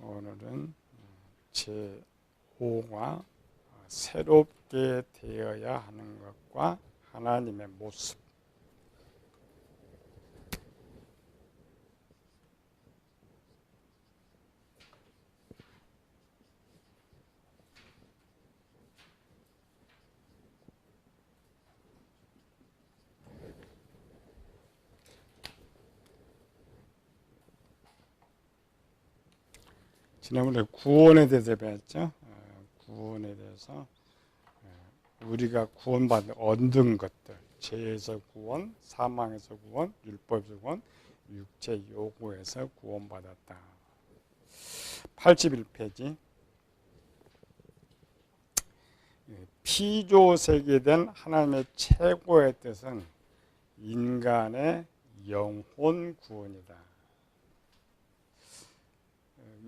오늘은 제5가 새롭게 되어야 하는 것과 하나님의 모습. 지난번에 구원에 대해서 배웠죠. 구원에 대해서 우리가 구원받는 얻은 것들, 죄에서 구원, 사망에서 구원, 율법에서 구원, 육체 요구에서 구원받았다. 81페이지. 피조세계된 하나님의 최고의 뜻은 인간의 영혼 구원이다.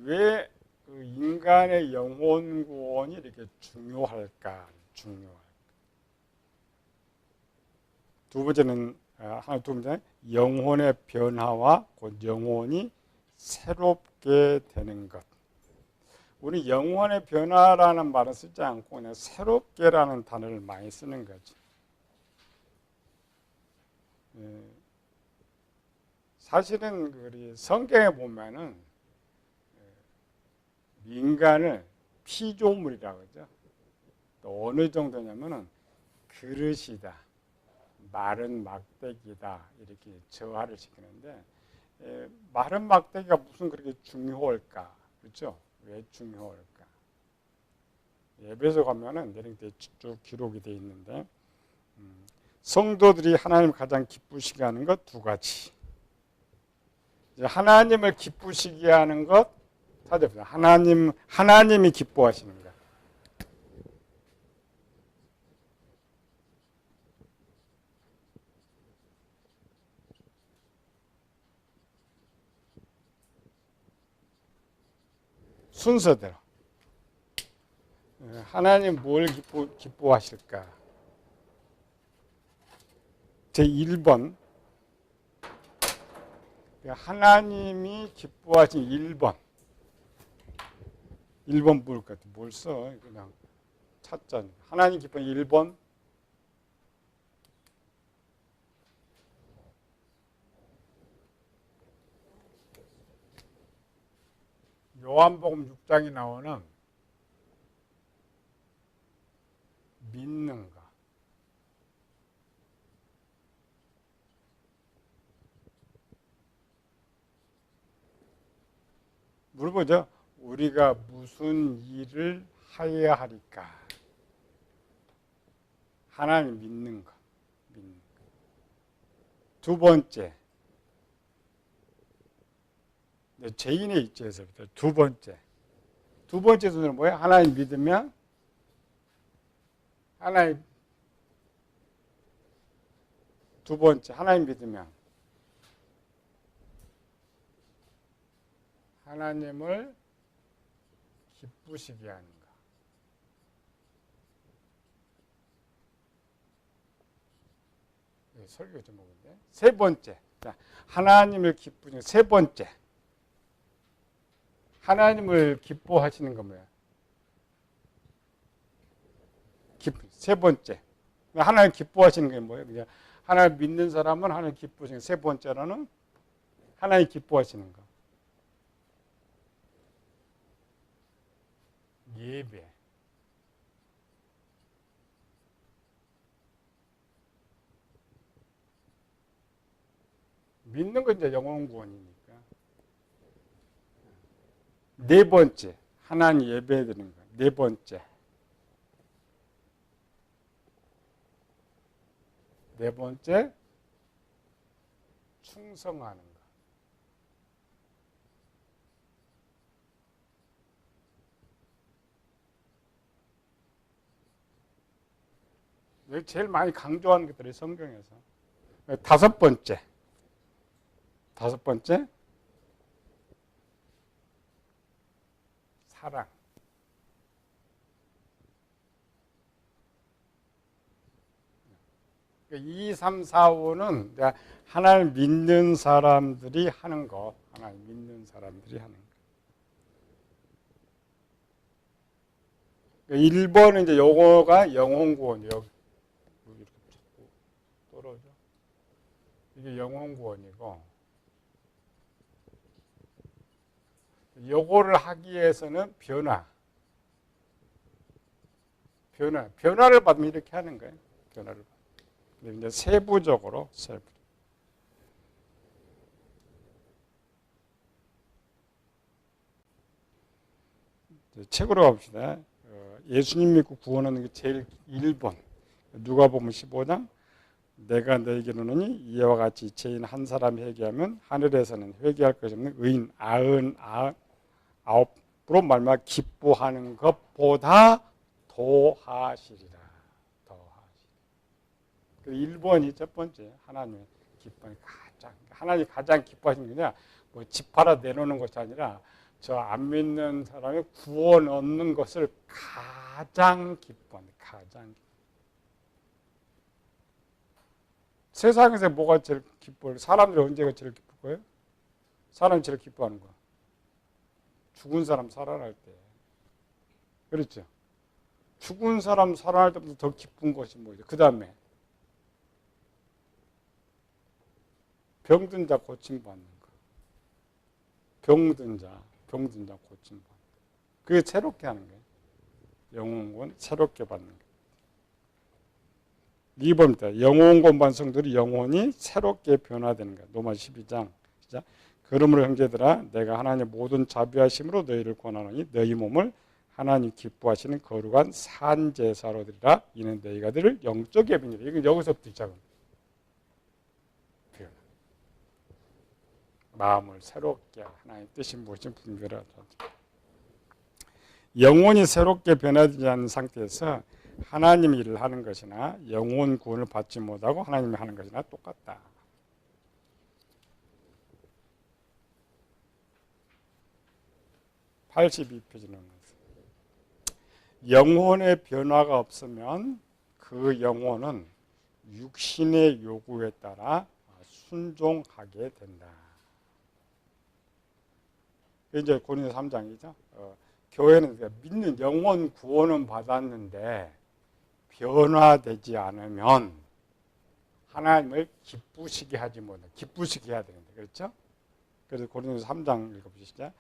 왜 인간의 영혼 구원이 이렇게 중요할까? 두 번째는 영혼의 변화와 곧 영혼이 새롭게 되는 것. 우리 영혼의 변화라는 말을 쓰지 않고 그냥 새롭게라는 단어를 많이 쓰는 거죠. 사실은 우리 성경에 보면은 인간을 피조물이라고 하죠. 또 어느 정도냐면은 그릇이다, 마른 막대기다 이렇게 저하를 시키는데 마른 막대기가 무슨 그렇게 중요할까? 그렇죠? 왜 중요할까? 에베소 가면은 내릴 때 쭉 기록이 되어 있는데 성도들이 하나님을 가장 기쁘시게 하는 것 두 가지. 하나님을 기쁘시게 하는 것 찾아보세요. 하나님이 기뻐하시는 것. 순서대로. 하나님 뭘 기뻐하실까? 제1번. 하나님이 기뻐하신 1번. 1번 뭘 같아? 뭘 써? 그냥 찾자. 하나님 기뻐하신 1번. 요한복음 6장에 나오는 믿는 것. 물어보죠. 우리가 무슨 일을 하여야 하리까? 하나님 믿는 것. 두 번째. 죄인의 입장에서부터 두 번째 순서는 뭐예요? 하나님 믿으면 두 번째 하나님 믿으면 하나님을 기쁘시게 하는 것. 설교 제목인데 세 번째. 하나님을 기쁘시는 세 번째. 하나님을 기뻐하시는 건 뭐야? 세 번째. 하나님 기뻐하시는 게 뭐예요? 그냥 하나님 믿는 사람은 하나님 기쁘시는 세 번째로는 하나님 기뻐하시는 거. 예배. 믿는 건 이제 영혼 구원이니까. 네 번째, 하나님 예배 드리는 거. 네 번째. 네 번째, 충성하는 거. 여기 제일 많이 강조하는 것들이 성경에서. 다섯 번째, 사랑. 2, 3, 4, 5는 하나님 믿는 사람들이 하는 거. 하나님 믿는 사람들이 하는 거. 1번은 이제 요거가 영혼구원이에요. 이렇게 자꾸 떨어져. 이게 영혼구원이고, 요거를 하기 위해서는 변화를 받으면 이렇게 하는 거예요. 변화를 받으면. 이제 세부적으로. 책으로 가봅시다. 예수님 믿고 구원하는 게 제일 1번. 누가복음 15장. 내가 너에게 이르노니 이와 같이 죄인 한 사람이 회개하면 하늘에서는 회개할 것이 없는 의인 99으로 말미암아 기뻐하는 것보다 더하시리라. 1번이 첫 번째. 하나님의 기뻐하는 하나님이 가장 기뻐하시는 게 뭐 집 팔아 내놓는 것이 아니라 저 안 믿는 사람이 구원 얻는 것을 가장 기뻐합니다. 세상에서 뭐가 제일 기뻐요? 사람들이 언제가 제일 기쁠 거예요? 사람이 제일 기뻐하는 거. 죽은 사람 살아날 때. 그렇죠? 죽은 사람 살아날 때부터 더 기쁜 것이 뭐죠? 그 다음에 병든 자 고침받는 거. 병든 자 고침받는 거. 그게 새롭게 하는 거예요. 영혼구원 새롭게 받는 거예요. 2번입니다. 영혼구원 받은 성도들이 영혼이 새롭게 변화되는 거예요. 로마 12장. 시작. 그러므로 형제들아 내가 하나님의 모든 자비하심으로 너희를 권하노니 너희 몸을 하나님 기뻐하시는 거룩한 산 제사로 드리라. 이는 너희가 드릴 영적 예배니라. 이건 여기서부터 시작은 마음을 새롭게 하나님 뜻이 무엇인지 분별하라. 영혼이 새롭게 변화되지 않는 상태에서 하나님이 일을 하는 것이나 영혼 구원을 받지 못하고 하나님이 하는 것이나 똑같다. (82페이지는) 영혼의 변화가 없으면 그 영혼은 육신의 요구에 따라 순종하게 된다. 이제 고린도 3장이죠. 교회는 믿는 영혼 구원은 받았는데 변화되지 않으면 하나님을 기쁘시게 하지 못해. 기쁘시게 해야 되는데, 그렇죠? 그래서 고린도 3장 읽어보시죠.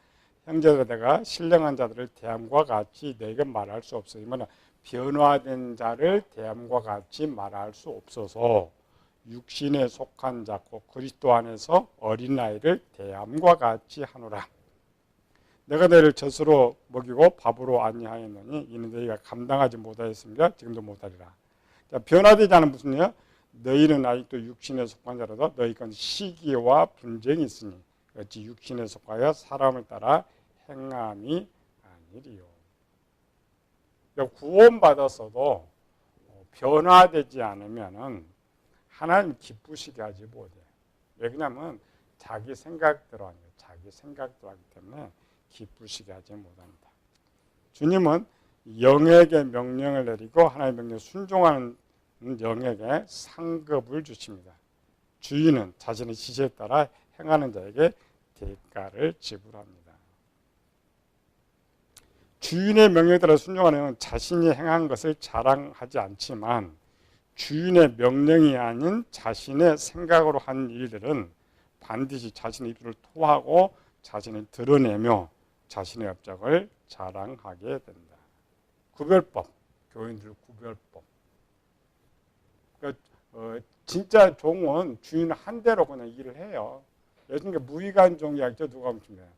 형제들아 내가 신령한 자들을 대함과 같이 너에게 말할 수 없으면 변화된 자를 대함과 같이 말할 수 없어서 육신에 속한 자고 그리스도 안에서 어린아이를 대함과 같이 하노라. 내가 너희를 젖으로 먹이고 밥으로 안니하였노니 이는 너희가 감당하지 못하였습니다. 지금도 못하리라. 자, 변화되지 않은 무슨 일이야? 너희는 아직도 육신에 속한 자라도 너희 건 시기와 분쟁이 있으니 어찌 육신에 속하여 사람을 따라 행함이 아니리요. 구원받았어도 변화되지 않으면 하나님 기쁘시게 하지 못해. 왜냐하면 자기 생각대로 하는 거예요. 자기 생각대로 하기 때문에 기쁘시게 하지 못합니다. 주님은 영에게 명령을 내리고 하나님의 명령에 순종하는 영에게 상급을 주십니다. 주인은 자신의 지시에 따라 행하는 자에게 대가를 지불합니다. 주인의 명령에 따라 순종하는 영은 자신이 행한 것을 자랑하지 않지만 주인의 명령이 아닌 자신의 생각으로 한 일들은 반드시 자신의 입술을 토하고 자신을 드러내며 자신의 업적을 자랑하게 된다. 구별법, 교인들 구별법. 그러니까 진짜 종은 주인 한 대로 그냥 일을 해요. 예수님께 무의간 종이야죠. 누가 보면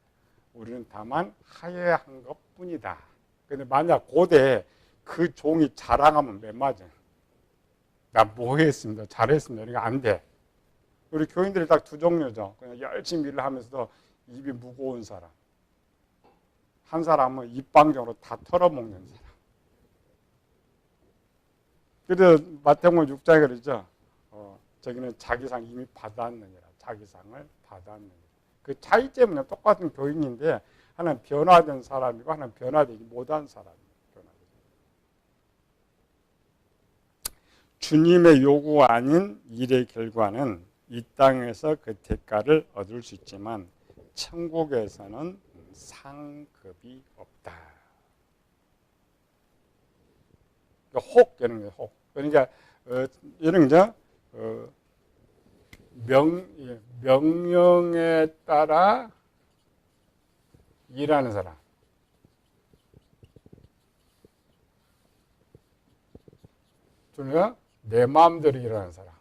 우리는 다만 하야한 것뿐이다. 근데 만약 고대 그 종이 자랑하면 몇 맞아? 나 뭐 했습니다. 잘했습니다. 이거 안 돼. 우리 교인들이 딱 두 종류죠. 그냥 열심히 일을 하면서도 입이 무거운 사람. 한 사람은 입방정으로 다 털어먹는 사람. 그래서 마태복음 6장에 그러죠. 저기는 자기 상 이미 받았느니라. 자기 상을 받았느니라. 그 차이점은 똑같은 교인인데 하나는 변화된 사람이고 하나는 변화되지 못한 사람이에요. 주님의 요구 아닌 일의 결과는 이 땅에서 그 대가를 얻을 수 있지만 천국에서는 상급이 없다. 혹 이런 게 혹. 그러니까 이런 거죠. 명령에 따라 일하는 사람. 둘째가 내 마음대로 일하는 사람.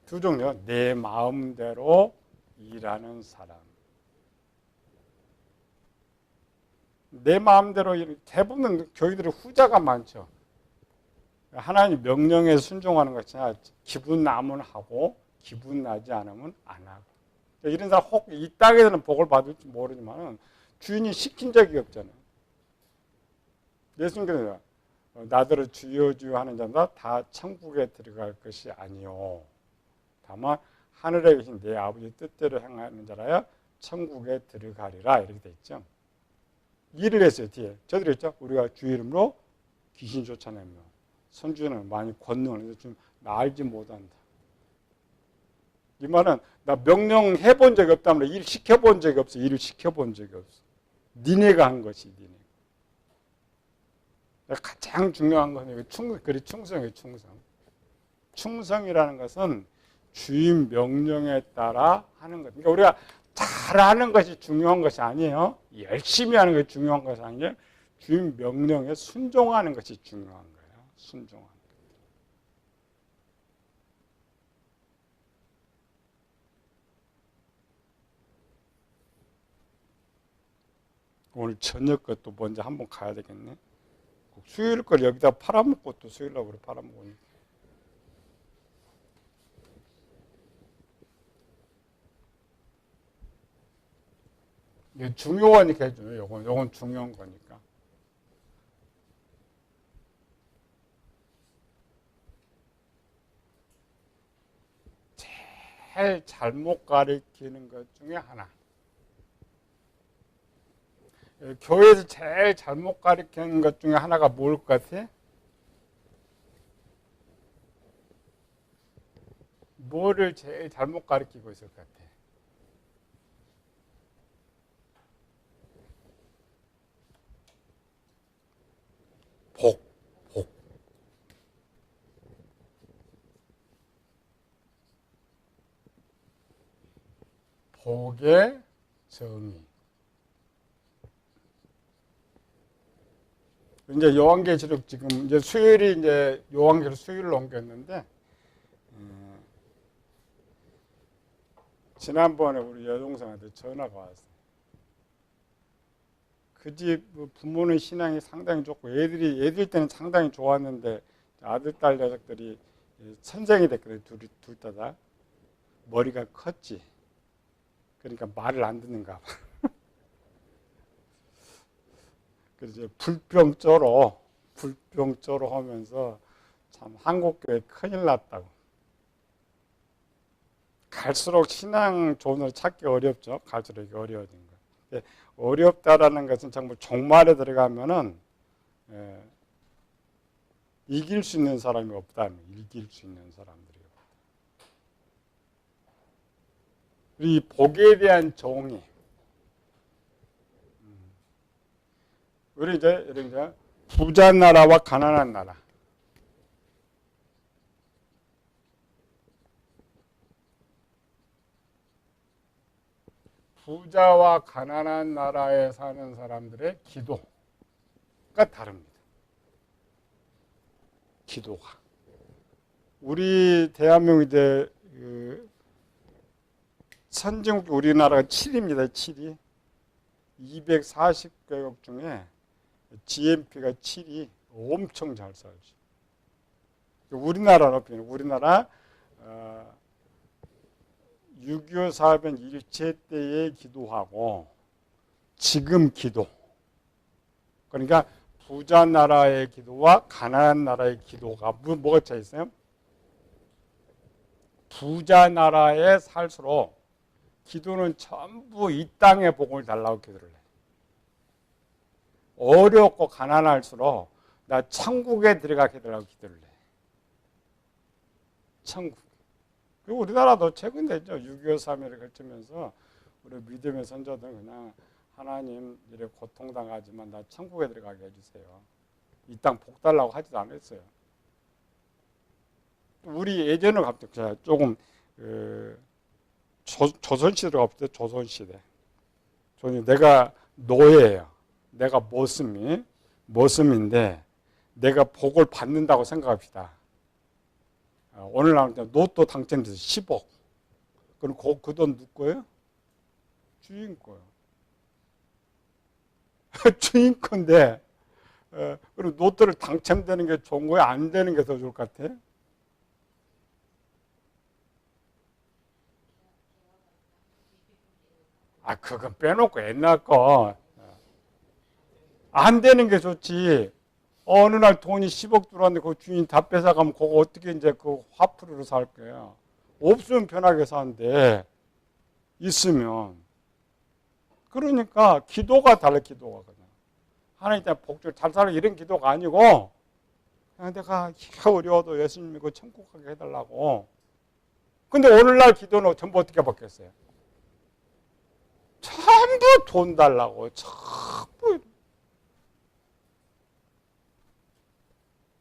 두 종류. 내 마음대로 일하는 사람. 내 마음대로 대부분 교회들이 후자가 많죠. 하나님 명령에 순종하는 것이 아니라 기분 나면 하고 기분 나지 않으면 안 하고. 이런 사람 혹 이 땅에서는 복을 받을지 모르지만 주인이 시킨 적이 없잖아요. 예수님께서 나더러 주여 주여 하는 자마다 다 천국에 들어갈 것이 아니요. 다만 하늘에 계신 내 아버지 뜻대로 행하는 자라야 천국에 들어가리라 이렇게 돼 있죠. 일을 했어요. 뒤에 저들이 했죠. 우리가 주 이름으로 귀신 쫓아내며 선주는 많이 권능을 좀 나 알지 못한다. 이 말은 나 명령해 본 적이 없다면 일 시켜본 적이 없어. 일을 시켜본 적이 없어. 니네가 한 것이 니네. 가장 중요한 것은 충성이에요. 충성. 충성이라는 것은 주인 명령에 따라 하는 것. 그러니까 우리가 잘하는 것이 중요한 것이 아니에요. 열심히 하는 것이 중요한 것이 아니에요. 주인 명령에 순종하는 것이 중요한 거예요. 순종하는 것. 오늘 저녁 것도 먼저 한번 가야 되겠네. 수요일 걸 여기다 팔아먹고 또 수요일날 우리 팔아먹으니까. 이게 중요하니까 해줘요. 요건 중요한 거니까. 제일 잘못 가르치는 것 중에 하나. 교회에서 제일 잘못 가르치는 것 중에 하나가 뭘 것 같아? 뭐를 제일 잘못 가르치고 있을 것 같아? 복. 복의 정의. 이제 요한계시록 지금 이제 수요일이 이제 요한계시록 수요일로 옮겼는데 지난번에 우리 여동생한테 전화가 왔어요. 그 집 부모는 신앙이 상당히 좋고 애들 때는 상당히 좋았는데 아들 딸 녀석들이 선생이 됐거든요. 둘 다 머리가 컸지. 그러니까 말을 안 듣는가 봐. 그래서 불병조로 하면서 참 한국교회 큰일 났다고. 갈수록 신앙 좋은 을 찾기 어렵죠. 갈수록 어려워진 거. 어렵다라는 것은 정말 종말에 들어가면은 이길 수 있는 사람이 없다는, 이길 수 있는 사람들이 없다. 이 복에 대한 정의. 우리 이제 부자 나라와 가난한 나라. 부자와 가난한 나라에 사는 사람들의 기도가 다릅니다. 기도가. 우리 대한민국 이제 선진국 우리나라가 7위입니다. 7위. 240개국 중에 GNP가 7위. 엄청 잘 살지. 우리나라로 비는 우리나라 6.25 사변 일체 때에 기도하고 지금 기도. 그러니까 부자 나라의 기도와 가난한 나라의 기도가 뭐가 차이 있어요? 부자 나라에 살수록 기도는 전부 이 땅의 복을 달라고 기도를 해. 어렵고 가난할수록 나 천국에 들어가게 해달라고 기도를 해. 천국. 그리고 우리나라도 최근 됐죠. 6.25 3.1을 거치면서 우리 믿음의 선조들은 그냥 하나님 이렇게 고통당하지만 나 천국에 들어가게 해주세요. 이 땅 복 달라고 하지도 않았어요. 우리 예전에 갑자기 조금 조선시대로 갑시다. 조선시대. 내가 노예예요. 내가 머슴인데 내가 복을 받는다고 생각합시다. 오늘 나올 로또 당첨돼서 10억. 그럼 그 돈 누구 거예요? 주인 거예요. 주인 건데 그럼 로또를 당첨되는 게 좋은 거야? 안 되는 게 더 좋을 것 같아? 그건 빼놓고 옛날 거. 안 되는 게 좋지. 어느 날 돈이 10억 들어왔는데 그 주인 다 뺏어가면 그거 어떻게 이제 그 화풀이로 살 거야. 없으면 편하게 사는데 있으면. 그러니까 기도가 달라, 기도가. 하나님 때문에 복줄 잘 살아 이런 기도가 아니고 그냥 내가 어려워도 예수님 믿고 천국 가게 해달라고. 근데 오늘날 기도는 전부 어떻게 바뀌었어요? 전부 돈 달라고. 전부.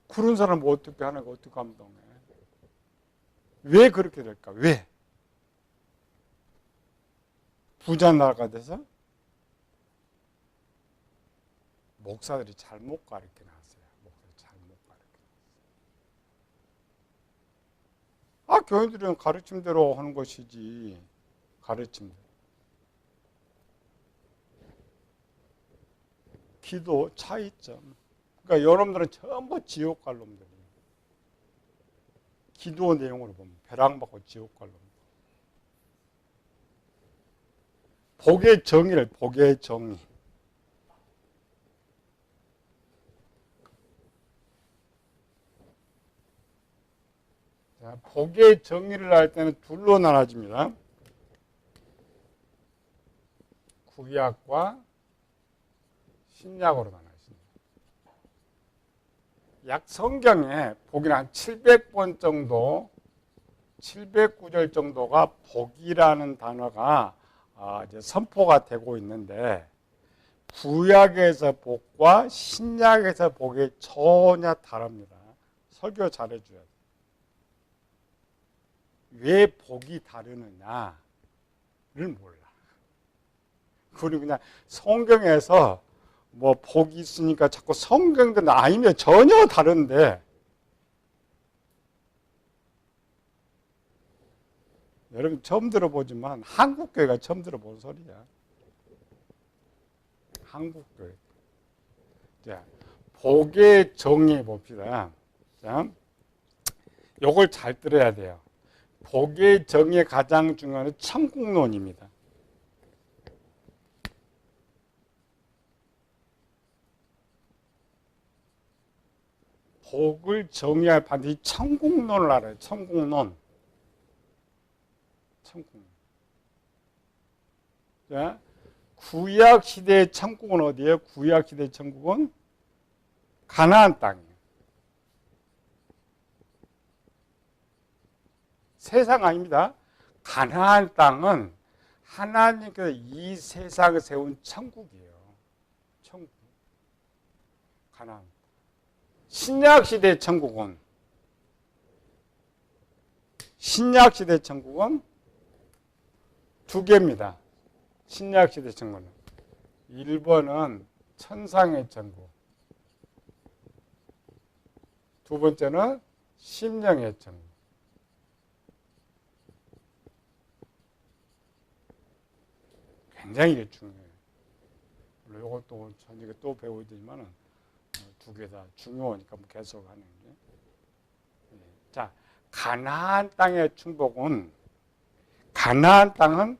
그런 사람은 어떻게 하는 거 어떻게 감동해? 왜 그렇게 될까? 왜? 부자 나라가 돼서? 목사들이 잘못 가르쳐 놨어요. 목사들이 잘못 가르쳐 놨어요. 교인들은 가르침대로 하는 것이지. 가르침대로. 기도 차이점. 그러니까 여러분들은 전부 지옥 갈 놈들이에요. 기도 내용으로 보면 벼락받고 지옥 갈 놈들. 복의 정의를 복의 정의. 자, 복의 정의를 할 때는 둘로 나눠집니다. 구약과 신약으로 나눠집니다. 약 성경에 복이는 한 700번 정도, 709절 정도가 복이라는 단어가 이제 선포가 되고 있는데 구약에서 복과 신약에서 복이 전혀 다릅니다. 설교 잘해줘야 돼요. 왜 복이 다르느냐를 몰라. 그리고 그냥 성경에서 뭐 복이 있으니까 자꾸 성경들 아니면 전혀 다른데 여러분 처음 들어보지만 한국교회가 처음 들어본 소리야. 한국교회. 자, 복의 정의 봅시다. 자, 요걸 잘 들어야 돼요. 복의 정의 가장 중요한 건 천국론입니다. 복을 정의할 반드시 천국론을 알아요. 천국론. 천국론. 자, 구약 시대의 천국은 어디예요? 구약 시대의 천국은 가나안 땅이에요. 세상 아닙니다. 가나안 땅은 하나님께서 이 세상에 세운 천국이에요. 천국. 가나안. 신약 시대 천국은 두 개입니다. 신약 시대 천국은 1번은 천상의 천국, 두 번째는 심령의 천국. 굉장히 중요해요. 물론 이것도 저녁에 또 배워야 되지만은 두 개 다 중요하니까 계속 하는 게. 자, 가나안 땅의 축복은 가나안 땅은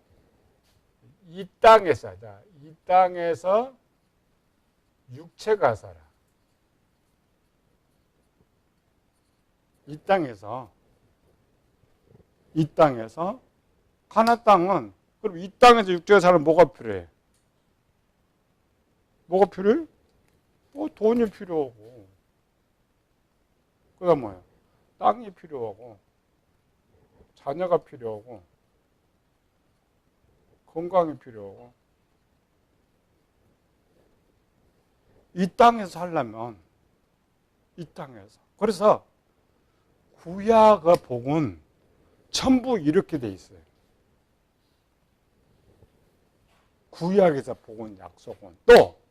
이 땅에서 육체가 살아. 이 땅에서 가나안 땅은 그럼 이 땅에서 육체가 살면 뭐가 필요해? 뭐가 필요해? 돈이 필요하고, 그다음 뭐야? 땅이 필요하고, 자녀가 필요하고, 건강이 필요하고. 이 땅에서 살려면 이 땅에서. 그래서 구약의 복은 전부 이렇게 돼 있어요. 구약에서 복은 약속은 또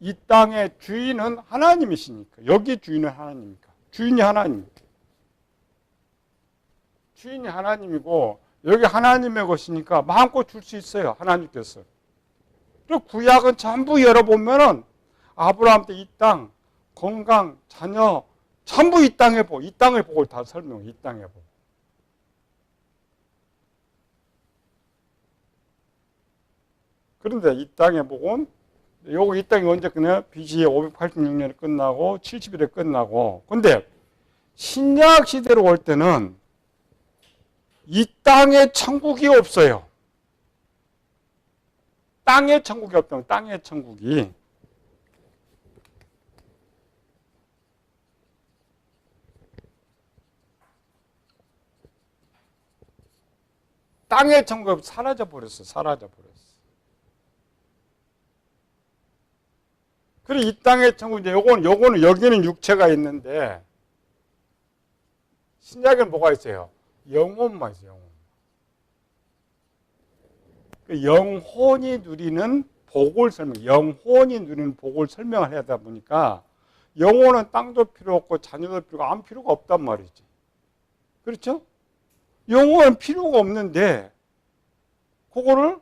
이 땅의 주인은 하나님이시니까. 여기 주인은 하나님이니까. 주인이 하나님. 주인이 하나님이고 여기 하나님의 것이니까 마음껏 줄 수 있어요. 하나님께서. 그리고 구약은 전부 열어보면은 아브라함 때 이 땅, 건강, 자녀 전부 이 땅의 복, 이 땅의 복을 다 설명해. 이 땅의 복. 그런데 이 땅의 복은 요거 이 땅이 언제 끝나요? BC 586년에 끝나고 70일에 끝나고. 근데 신약 시대로 올 때는 이 땅에 천국이 없어요. 땅에 천국이 없다면 땅의 천국이 땅의 천국이 사라져버렸어. 사라져버렸어. 그리고 이 땅의 천국, 이제 요거는 여기는 육체가 있는데, 신약에는 뭐가 있어요? 영혼만 있어요, 영혼. 그 영혼이 누리는 복을 영혼이 누리는 복을 설명을 하다 보니까, 영혼은 땅도 필요 없고, 자녀도 필요가 아무 필요가 없단 말이지. 그렇죠? 영혼은 필요가 없는데, 그거를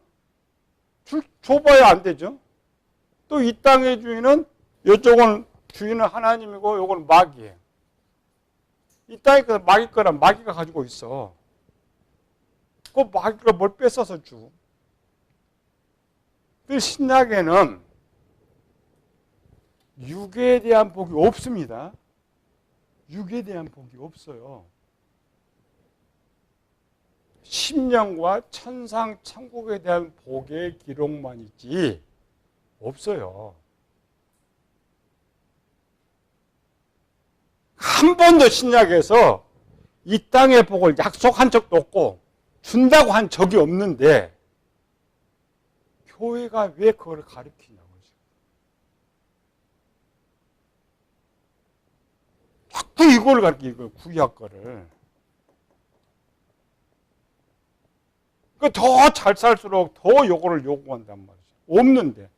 줘봐야 안 되죠? 또 이 땅의 주인은 이쪽은 주인은 하나님이고 이건 마귀예요. 이 땅에 마귀 거란 마귀가 가지고 있어. 그 마귀가 뭘 뺏어서 주. 그 신약에는 육에 대한 복이 없습니다. 육에 대한 복이 없어요. 심령과 천상 천국에 대한 복의 기록만 있지 없어요. 한 번도 신약에서 이 땅의 복을 약속한 적도 없고 준다고 한 적이 없는데 교회가 왜 그걸 가르치냐고. 자꾸 이걸 가르치고 이걸 구약 거를. 더 잘 살수록 더 요거를 요구한단 말이죠. 없는데.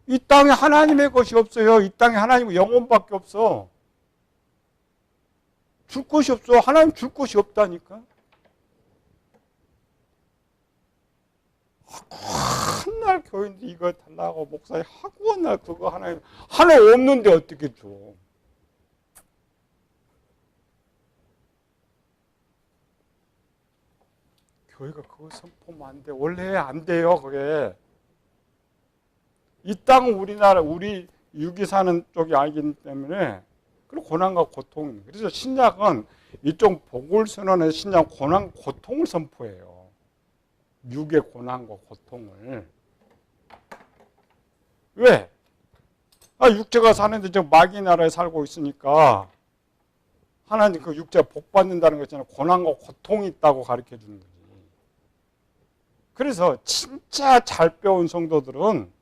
이 땅에 하나님의 것이 없어요. 이 땅에 하나님의 영혼밖에 없어. 줄 것이 없어. 하나님 줄 것이 없다니까. 한날 교인들이 이거 달라고 목사님 하고 한날 그거 하나 없는데 어떻게 줘. 교회가 그거 선포하면 안 돼. 원래 안 돼요, 그게. 이 땅은 우리나라, 우리 육이 사는 쪽이 아니기 때문에, 그리고 고난과 고통. 그래서 신약은 이쪽 복을 선언해 신약 고난, 고통을 선포해요. 육의 고난과 고통을. 왜? 육체가 사는데 저 마귀 나라에 살고 있으니까, 하나님 그 육체가 복 받는다는 거 있잖아요. 고난과 고통이 있다고 가르쳐 주는 거지. 그래서 진짜 잘 배운 성도들은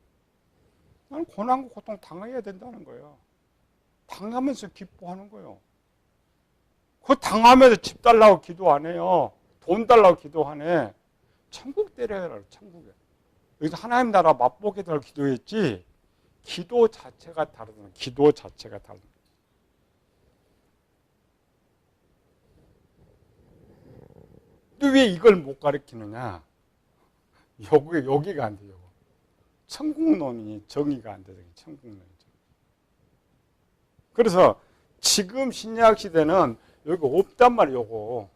나는 고난과 고통 당해야 된다는 거예요. 당하면서 기뻐하는 거예요. 그 당하면서 집 달라고 기도 안 해요. 돈 달라고 기도 안 해. 천국 때려라, 천국에. 여기서 하나님 나라 맛보게 달라고 기도했지, 기도 자체가 다르다. 기도 자체가 다르다. 근데 왜 이걸 못 가르치느냐? 여기가 안 돼요. 천국론이 정의가 안 돼요. 천국론이. 그래서 지금 신약 시대는 여기 없단 말이에요. 요거.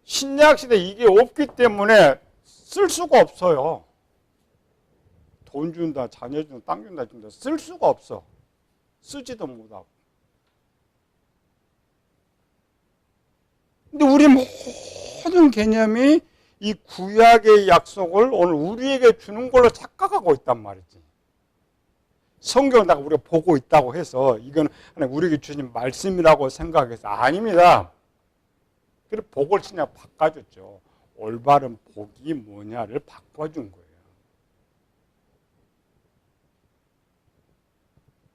신약 시대 이게 없기 때문에 쓸 수가 없어요. 돈 준다, 자녀 준다, 땅 준다, 쓸 수가 없어. 쓰지도 못하고. 근데 우리 모든 개념이 이 구약의 약속을 오늘 우리에게 주는 걸로 착각하고 있단 말이지. 성경을 다 우리가 보고 있다고 해서 이건 우리에게 주신 말씀이라고 생각해서 아닙니다. 그래서 복을 그냥 바꿔줬죠. 올바른 복이 뭐냐를 바꿔준 거예요.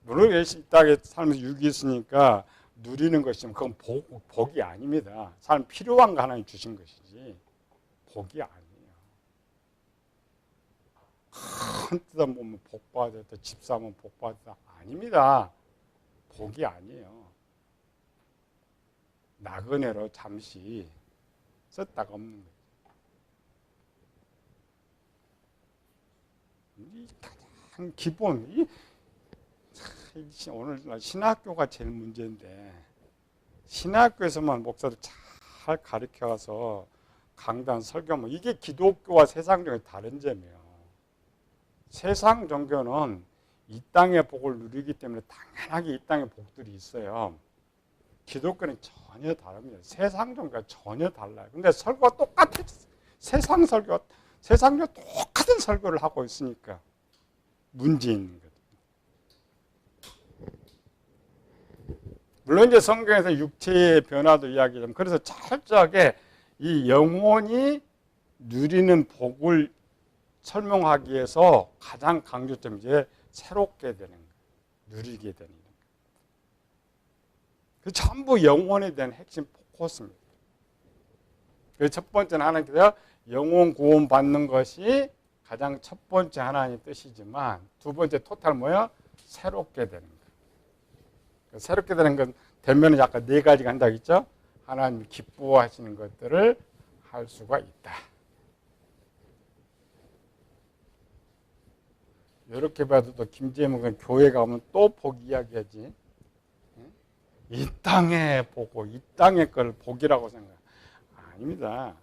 물론 이 땅에 살면서 육이 있으니까 누리는 것이면 그건 복이 아닙니다. 삶 필요한 거 하나님 주신 것이지 복이 아니에요. 큰 뜯어 보면 복 받았다, 집 사면 복 받았다 아닙니다. 복이 아니에요. 나그네로 잠시 썼다가 없는 거예요. 이 가장 기본, 오늘날 신학교가 제일 문제인데 신학교에서만 목사들 잘 가르쳐서 강단 설교하면 이게 기독교와 세상 종교의 다른 점이에요. 세상 종교는 이 땅의 복을 누리기 때문에 당연하게 이 땅의 복들이 있어요. 기독교는 전혀 다릅니다. 세상 종교가 전혀 달라요. 근데 설교가 똑같아요. 세상 종교 똑같은 설교를 하고 있으니까 문제 있는 거예요. 물론 이제 성경에서 육체의 변화도 이야기하면 그래서 철저하게 이 영혼이 누리는 복을 설명하기 위해서 가장 강조점이 이제 새롭게 되는 거예요. 누리게 되는 거예요. 그 전부 영혼에 대한 핵심 포커스입니다. 그 첫 번째는 하나님께서 영혼 구원 받는 것이 가장 첫 번째 하나님의 뜻이지만 두 번째 토탈 뭐야? 새롭게 되는 거예요. 새롭게 되는 건 되면은 약간 네 가지가 한다고 했죠? 하나님이 기뻐하시는 것들을 할 수가 있다. 이렇게 봐도 또 김재문은 교회 가면 또 복 이야기하지. 이 땅에 보고 이 땅의 걸 복이라고 생각해요. 아닙니다.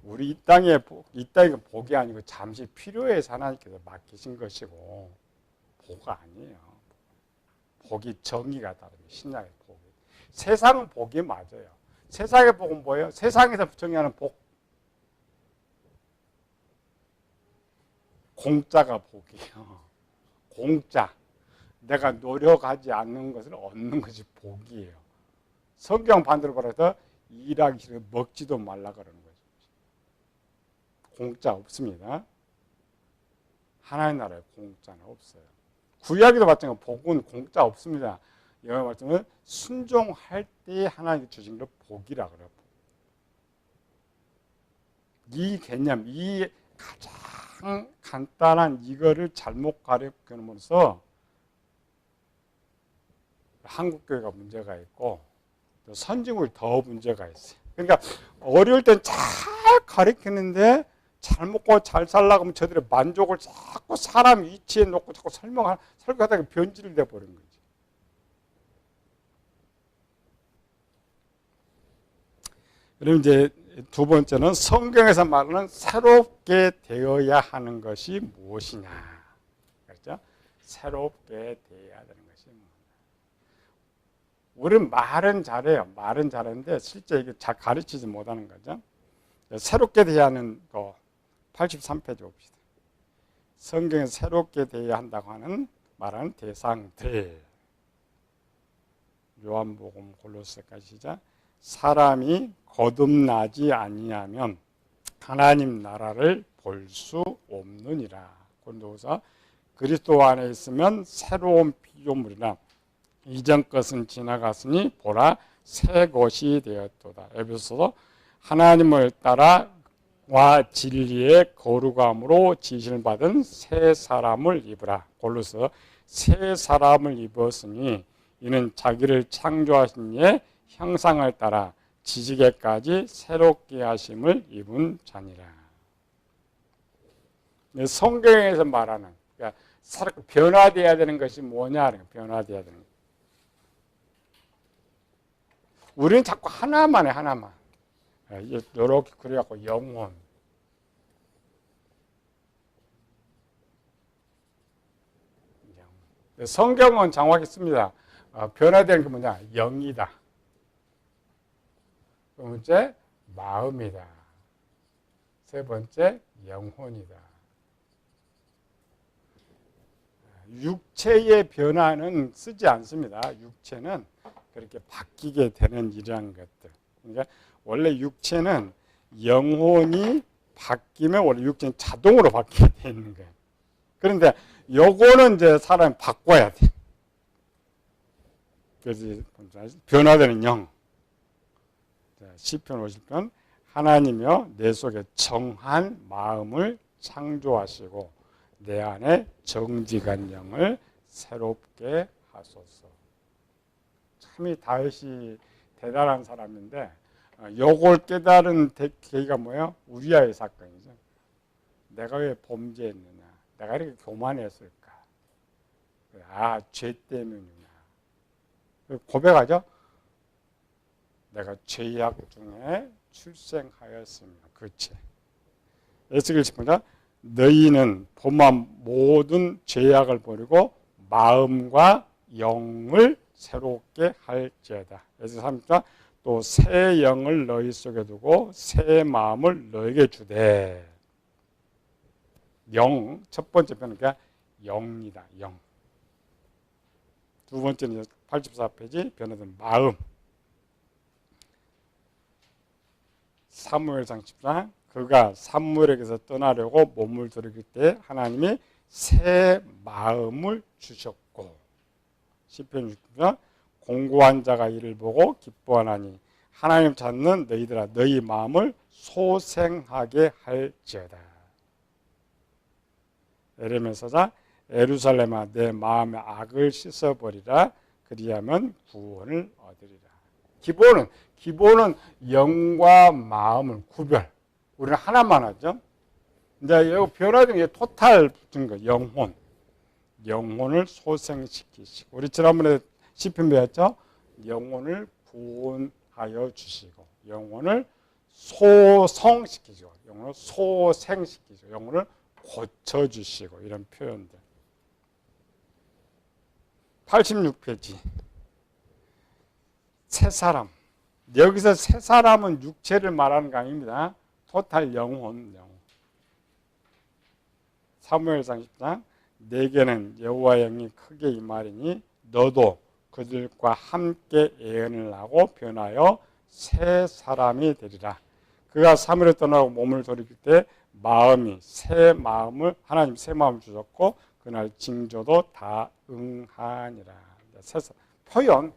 우리 이 땅의 복이 아니고 잠시 필요해서 하나님께서 맡기신 것이고 복 아니에요. 복이 정의가 다릅니다. 신약의 복이. 세상은 복이 맞아요. 세상의 복은 뭐예요? 세상에서 정의하는 복. 공짜가 복이에요. 공짜. 내가 노력하지 않는 것을 얻는 것이 복이에요. 성경 반대로 말해서 일하기 싫어 먹지도 말라 그러는 거죠. 공짜 없습니다. 하나님 나라에 공짜는 없어요. 구약에도 마찬가지로 복은 공짜 없습니다. 여기 말씀은 순종할 때 하나님께 주신 걸 복이라 그래요. 이 개념, 이 가장 간단한 이거를 잘못 가르쳐놓으면서 한국교회가 문제가 있고 또 선진국이 더 문제가 있어요. 그러니까 어려울 땐 잘 가르치는데 잘 먹고 잘 살라고 하면 저들의 만족을 자꾸 사람 위치에 놓고 자꾸 설교하다가 변질이 돼버린 거지. 그럼 이제 두 번째는 성경에서 말하는 새롭게 되어야 하는 것이 무엇이냐. 그렇죠? 새롭게 되어야 되는 것이 뭐냐. 우리는 말은 잘해요. 말은 잘하는데 실제 이게 잘 가르치지 못하는 거죠. 새롭게 되어야 하는 거 83페이지 봅시다. 성경에 새롭게 되어야 한다고 하는 말하는 대상들. 요한복음 골로새까지 시작. 사람이 거듭나지 아니하면 하나님 나라를 볼 수 없느니라. 고린도후서 그리스도 안에 있으면 새로운 피조물이라. 이전 것은 지나갔으니 보라 새 것이 되었도다. 에베소서 하나님을 따라 와 진리의 거룩함으로 지시를 받은 새 사람을 입으라. 골로새 새 사람을 입었으니 이는 자기를 창조하신 이의 형상을 따라 지지개까지 새롭게 하심을 입은 자니라. 성경에서 말하는 그러니까 변화되어야 되는 것이 뭐냐? 변화되어야 되는 것. 우리는 자꾸 하나만 해, 하나만. 이렇게 그래갖고 영혼. 성경은 정확히 씁니다. 변화되는 게 뭐냐? 영이다. 두 번째, 마음이다. 세 번째, 영혼이다. 육체의 변화는 쓰지 않습니다. 육체는 그렇게 바뀌게 되는 이러한 것들. 그러니까 원래 육체는 영혼이 바뀌면 원래 육체는 자동으로 바뀌게 되는 거예요. 그런데 요거는 이제 사람이 바꿔야 돼. 그래서 변화되는 영. 시편 50편 하나님이여 내 속에 정한 마음을 창조하시고 내 안에 정직한 영을 새롭게 하소서. 참이 다윗이 대단한 사람인데 요걸 깨달은 계기가 뭐예요? 우리아의 사건이죠. 내가 왜 범죄했느냐? 내가 이렇게 교만했을까? 죄 때문이구나. 고백하죠. 내가 죄악 중에 출생하였습니다. 그 죄. 에스겔 10장 너희는 범한 모든 죄악을 버리고 마음과 영을 새롭게 할지어다. 에스겔 3장 또 새 영을 너희 속에 두고 새 마음을 너에게 주되. 영, 첫 번째 변화가 영이다. 영. 두 번째는 84페이지 변화된 마음. 사무엘상 10장 그가 사무엘에게서 떠나려고 몸을 돌이킬 때 하나님이 새 마음을 주셨고 시편 60장 공고한 자가 이를 보고 기뻐하나니 하나님 찾는 너희들아 너희 마음을 소생하게 할지어다. 에레미야서자 예루살렘아 내 마음의 악을 씻어버리라 그리하면 구원을 얻으리라. 기본은 영과 마음을 구별. 우리는 하나만 하죠. 이제 여기 변화된 게 토탈 붙은 거 영혼. 영혼을 소생시키시고 우리 지난번에 시편 배웠죠. 영혼을 구원하여 주시고 영혼을 소성시키시고 영혼을 소생시키시고 영혼을 고쳐주시고 이런 표현들. 86페이지 새 사람. 여기서 새 사람은 육체를 말하는 거 아닙니다. 토탈 영혼. 사무엘상 10장 내게는 여호와의 영이 크게 임하리니 너도 그들과 함께 예언을 하고 변하여 새 사람이 되리라. 그가 사무엘을 떠나고 몸을 돌이킬 때 마음이 새 마음을 하나님 새 마음을 주셨고 그날 징조도 다 응하니라. 표현.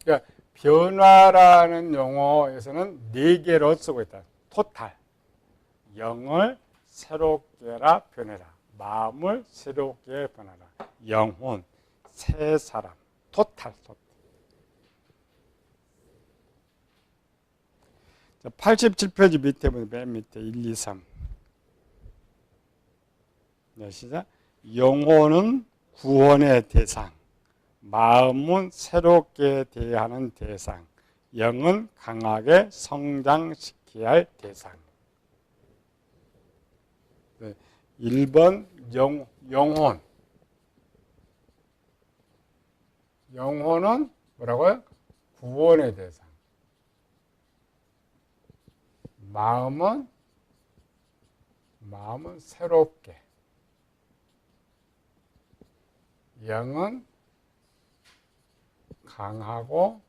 그러니까 변화라는 용어에서는 4개로 쓰고 있다. 토탈. 영을 새롭게라 변해라. 마음을 새롭게 변하라. 영혼, 새 사람. 토탈. 87페이지 밑에 보면 맨 밑에 1, 2, 3. 네, 시작. 영혼은 구원의 대상, 마음은 새롭게 대하는 대상, 영은 강하게 성장시켜야 할 대상. 네, 1번 영혼. 영혼은 뭐라고요? 구원의 대상. 마음은 새롭게. 영은 강하고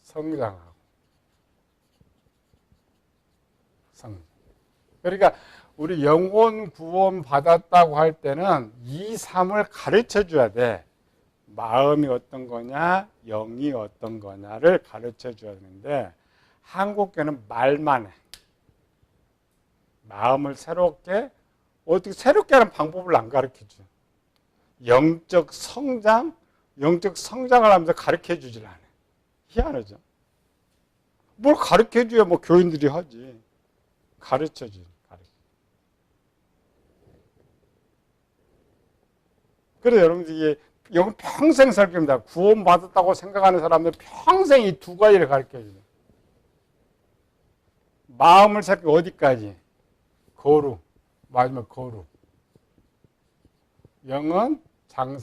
성장하고. 그러니까 우리 영혼 구원 받았다고 할 때는 이 삶을 가르쳐 줘야 돼. 마음이 어떤 거냐, 영이 어떤 거냐를 가르쳐 줘야 되는데 한국교는 말만 해. 마음을 새롭게, 어떻게 새롭게 하는 방법을 안 가르쳐 줘. 영적 성장을 하면서 가르쳐 주질 않아. 희한하죠. 뭘 가르쳐 줘야 뭐 교인들이 하지. 가르쳐 주지. 그래서 여러분들이 이건 평생 살 겁니다. 구원받았다고 생각하는 사람들 평생 이 두 가지를 가르쳐 줘요. 마음을 새롭게 어디까지? 거룩. 마지막 거룩. 영은 장년.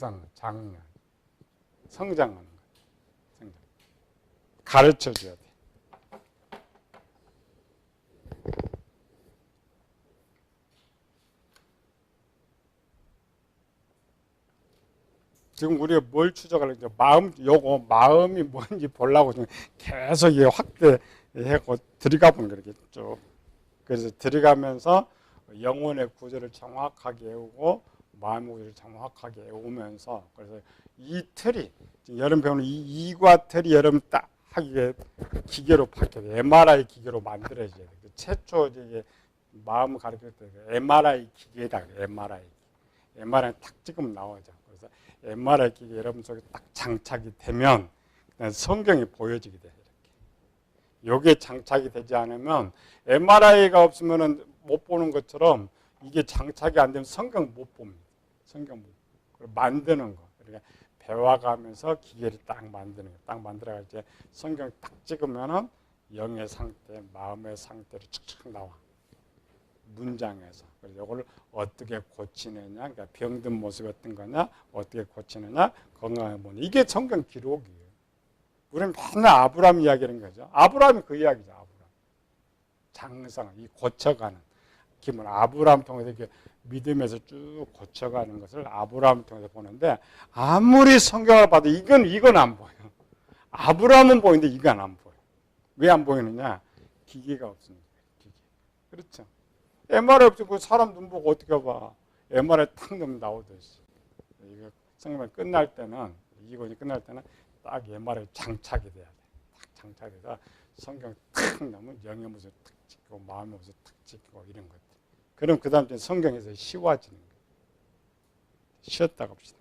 성장하는 거예요. 성장. 가르쳐 줘야 돼. 지금 우리가 뭘 추적하려고 마음이 뭔지 보려고 지금 계속 이게 확대하고 들어가 보는 거겠죠. 그래서 들어가면서 영혼의 구조를 정확하게 외우고 마음의 구조를 정확하게 외우면서 그래서 이 틀이 여러분 배우는 이 이과 틀이 여러분 딱 이게 기계로 바뀌어요. MRI 기계로 만들어져야 돼요. 최초 이게 마음을 가르칠 때 MRI 기계다. MRI 탁 찍으면 나오죠. 그래서 MRI 기계 여러분 속에 딱 장착이 되면 성경이 보여지게 돼요. 이게 장착이 되지 않으면 MRI가 없으면 못 보는 것처럼 이게 장착이 안 되면 성경 못 봅니다. 성경 못. 그리고 만드는 거. 그러니까 배워가면서 기계를 딱 만드는 거. 딱 만들어갈 때 성경 딱 찍으면은 영의 상태, 마음의 상태로 축축 나와. 문장에서. 그래서 이걸 어떻게 고치느냐, 그러니까 병든 모습이 어떤 거냐, 어떻게 고치느냐, 건강해 보는. 이게 성경 기록이에요. 우리는 맨날 아브라함 이야기하는 거죠. 아브라함이 그 이야기죠. 아브라함. 장성, 이 고쳐가는. 기본 아브라함 통해서 이렇게 믿음에서 쭉 고쳐가는 것을 아브라함 통해서 보는데 아무리 성경을 봐도 이건 안 보여. 아브라함은 보이는데 이건 안 보여. 왜 안 보이느냐? 기계가 없으니까. 기계. 그렇죠. MRI 없으면 사람 눈 보고 어떻게 봐. MRI 탁 넣으면 나오듯이. 이거 성경이 끝날 때는 이권이 끝날 때는 딱 MRI 장착이 돼야 돼. 딱 장착해서 성경 탁 넣으면 영의 모습 탁 찍히고 마음의 모습 탁 찍히고 이런 것들. 그럼 그 다음 때 성경에서 쉬워지는 거예요. 쉬었다 갑시다.